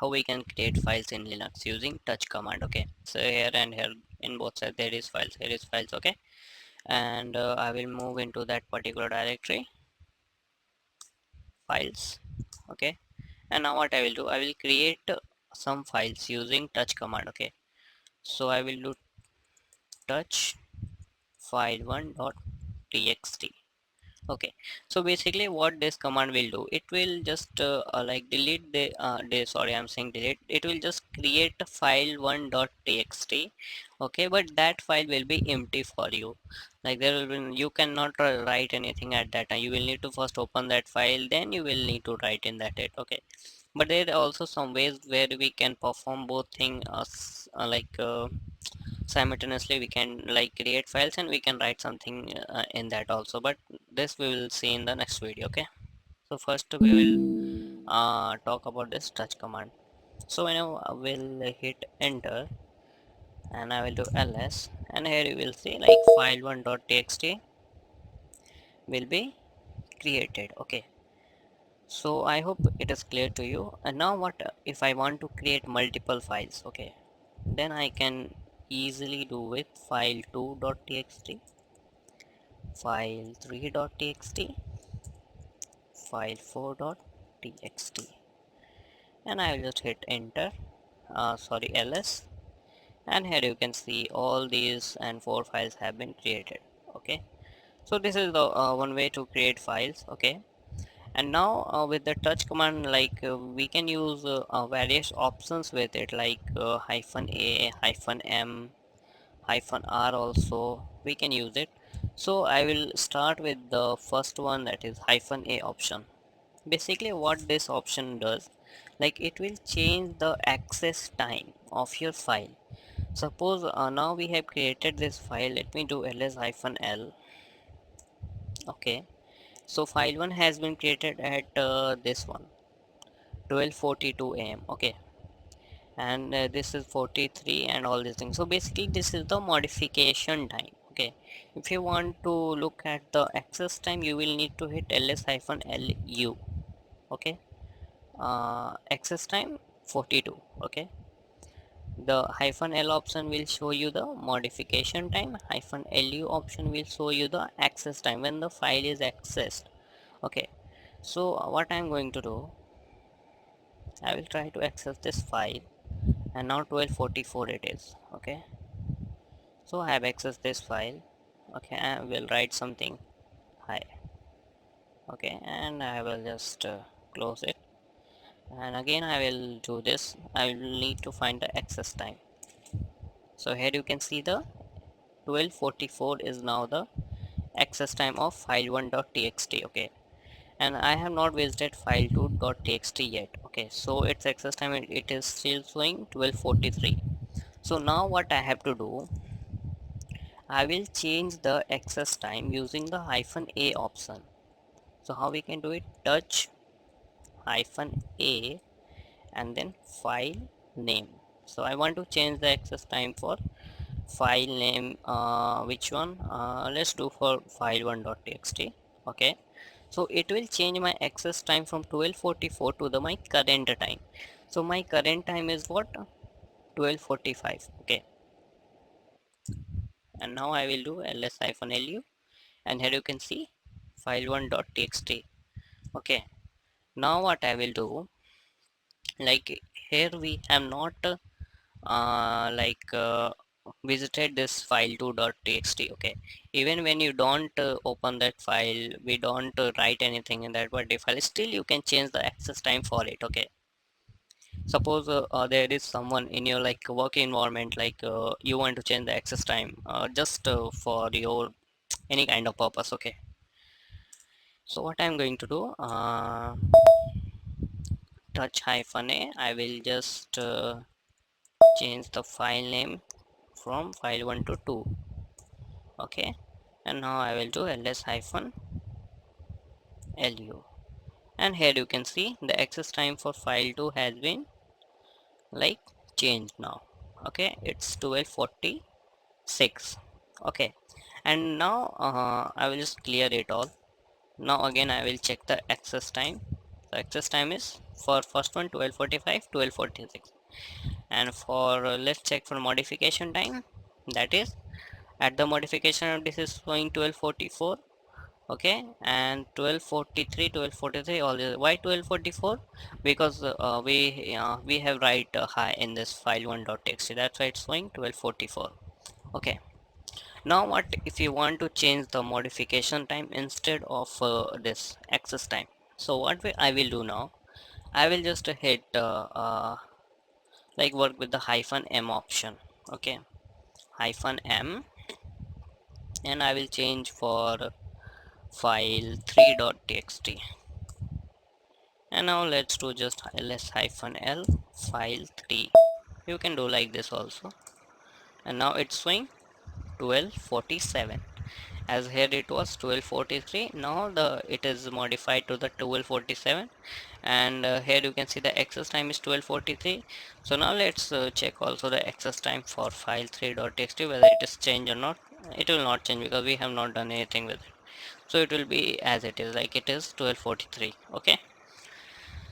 how we can create files in Linux using touch command. Okay, so here and here in both sides there is files, here is files. Okay, and I will move into that particular directory, files. Okay, and now what I will do, I will create some files using touch command. Okay, so I will do touch file1.txt. Okay, so basically what this command will do, it will just like delete sorry, I'm saying delete, it will just create a file1.txt. okay, but that file will be empty for you, like there will be, you cannot write anything at that time. You will need to first open that file, then you will need to write in that it. Okay, but there are also some ways where we can perform both thing simultaneously. We can like create files and we can write something in that also, but this we will see in the next video. Okay, so first we will talk about this touch command. So when I will hit enter and I will do ls, and here you will see like file1.txt will be created. Okay, so I hope it is clear to you. And now what if I want to create multiple files? Okay, then I can easily do with file2.txt, file3.txt, file4.txt, and I will just hit enter, sorry, ls, and here you can see all these and four files have been created. Okay, so this is the one way to create files. Okay, and now with the touch command, like we can use various options with it, like hyphen a, hyphen m, hyphen r also we can use it. So I will start with the first one, that is hyphen a option. Basically what this option does, like it will change the access time of your file. Suppose now we have created this file, let me do ls hyphen l. Okay, so file 1 has been created at this one 12:42 a.m. okay, and this is 43 and all these things. So basically this is the modification time. Okay, if you want to look at the access time, you will need to hit ls hyphen lu. Okay, access time 42. Okay, the hyphen l option will show you the modification time, hyphen lu option will show you the access time when the file is accessed. Okay, so what I'm going to do, I will try to access this file, and now 12:44 it is. Okay, so I have accessed this file. Okay, I will write something, hi. Okay, and I will just close it, and again I will do this. I will need to find the access time. So here you can see the 12:44 is now the access time of file1.txt. okay, and I have not visited file2.txt yet. Okay, so its access time, it is still showing 12:43. So now what I have to do, I will change the access time using the hyphen a option. So how we can do it, touch hyphen a and then file name. So I want to change the access time for file name, which one, let's do for file1.txt. okay, so it will change my access time from 12:44 to the my current time. So my current time is what, 12:45. okay, and now I will do ls-lu, and here you can see file1.txt. okay, now what I will do, like here we have not like visited this file2.txt. okay, even when you don't open that file, we don't write anything in that particular file, still you can change the access time for it. okay, suppose there is someone in your like work environment, like you want to change the access time just for your any kind of purpose. okay, so what I'm going to do, touch hyphen a, I will just change the file name from file1 to 2. okay, and now I will do ls hyphen lu, and here you can see the access time for file2 has been like changed now. okay, it's 12:46. okay, and now I will just clear it all. Now again I will check the access time. The access time is For first one 1245, 1246, and for let's check for modification time. That is at the modification this is showing 1244. Okay, and 1243, 1243, all this. Why 1244? Because we have write high in this file1.txt, that's why it's showing 1244. Okay, now what if you want to change the modification time instead of this access time? So what I will do now, I will just hit like work with the hyphen m option. Okay, hyphen m, and I will change for file3.txt. And now let's do just ls hyphen l file3. You can do like this also. And now it's showing 1247, as here it was 1243. Now the it is modified to the 1247, and here you can see the access time is 1243. So now let's check also the access time for file3.txt, whether it is changed or not. It will not change because we have not done anything with it, so it will be as it is, like it is 1243. Okay,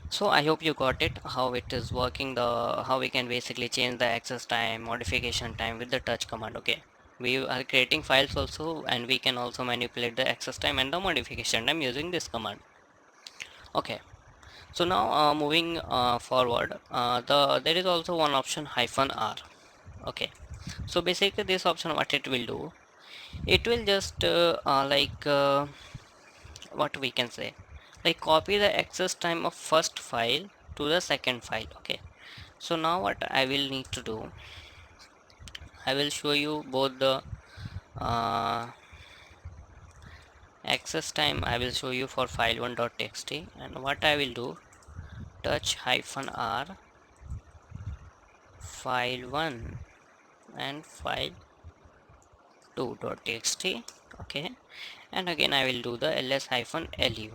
so I hope you got it, how it is working, the how we can basically change the access time, modification time with the touch command. Okay, we are creating files also, and we can also manipulate the access time and the modification time using this command. Okay, so now moving forward, there is also one option hyphen r. Okay, so basically this option, what it will do, it will just what we can say, like copy the access time of first file to the second file. Okay, so now what I will need to do, I will show you both the uh, access time. I will show you for file1.txt, and what I will do, touch hyphen r file1 and file2.txt. Okay, and again I will do the ls hyphen lu.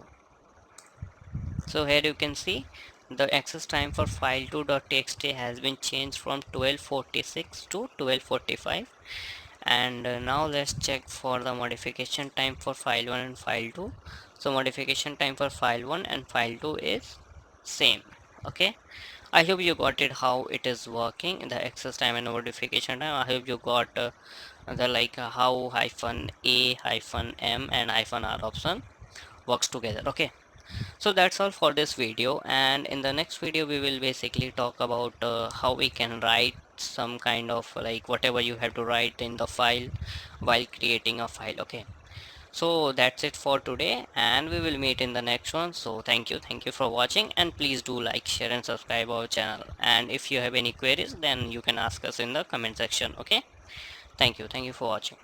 So here you can see the access time for file2.txt has been changed from 1246 to 1245. And now let's check for the modification time for file1 and file2. So modification time for file1 and file2 is same. Okay, I hope you got it, how it is working, the access time and modification time. I hope you got the how hyphen a, hyphen m and hyphen r option works together. Okay, so that's all for this video, and in the next video we will basically talk about how we can write some kind of like whatever you have to write in the file while creating a file. Okay, so that's it for today, and we will meet in the next one. So thank you for watching, and please do like, share and subscribe our channel, and if you have any queries then you can ask us in the comment section. Okay, thank you for watching.